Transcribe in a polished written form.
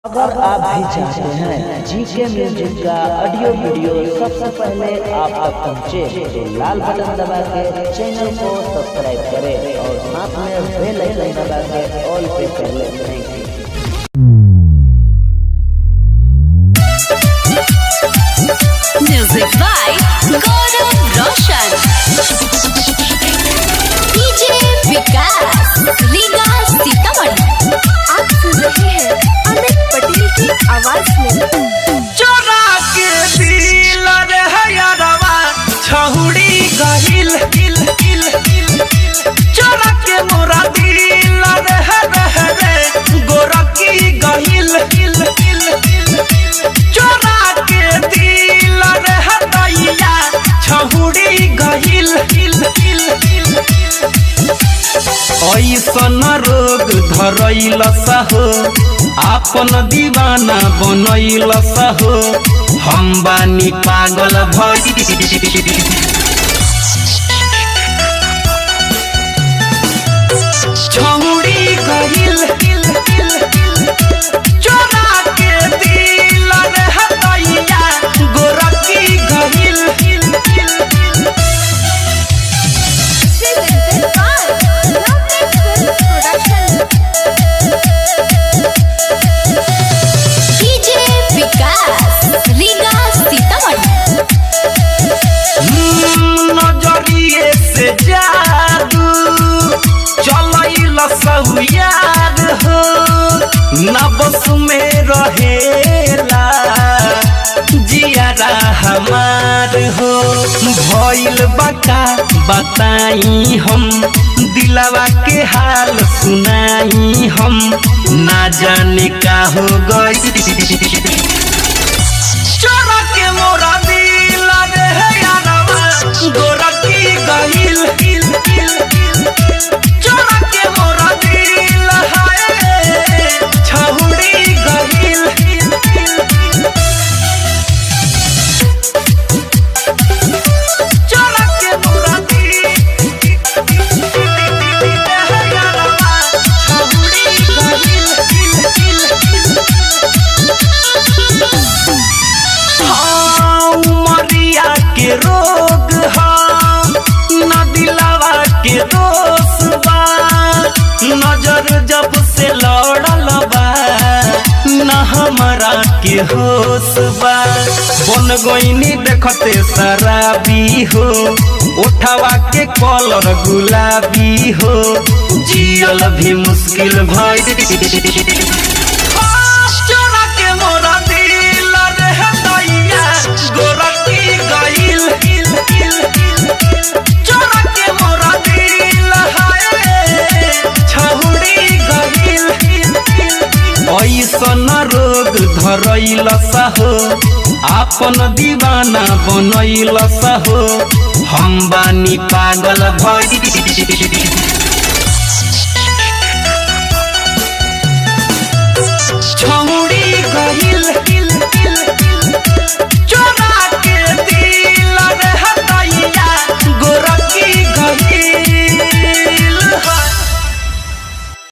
अगर आप भी चाहते हैं जीके म्यूजिक का ऑडियो वीडियो सबसे पहले आप तक पहुंचे तो लाल बटन दबा के चैनल को सब्सक्राइब करें और साथ में बेल आइकन दबा के ऑल पे पहले करें। Music by Gaurav Roshan, DJ Vikas Riga Sitamarhi. आप सुन रहे हैं अमित पटेल की आवाज में। चोरा के दिल रे हयरवा छहुड़ी गहिल चोरा के मोरा दिल रे गोरकी गहिल चोरा के दिल रे हदैया छहुड़ी गहिल ऐसन रोग धरैल सहो आपन दीवाना बनैल सहो हम बानी पागल भई छौड़ी गहिल चोरा के दिल रे हदैया गोरकी गहिल डीजे विकास रीगा सीतामढ़ी। नजरिए से जादू चलैल सहुयार हो न बस में रहेला जियारा हमार हो भइल बका बताई हम दिलवा के हाल सुनाई हम ना जाने का हो गई चोरा के मोरा दिल रे यारवा गोरकी गहिल चोरा के मोरा दिल है छहुड़ी गहिल चोरा के मोरा दिल यारवा छहुड़ी गहिल उमरिया के रोग न दिलावा के दोष बा नजर जब से लड़ल बा न हमरा के होश बा बन गईनी देखते शराबी हो उठावा के कलर गुलाबी हो जियल भी मुश्किल भई चोरा के मोरा दिल रे हदैया गोरकी गइल चोरा के मोरा दिल है छहुड़ी गइल ऐसन रोग धरैल सहो आपन दीवाना बनैल सहो हम बानी पागल भई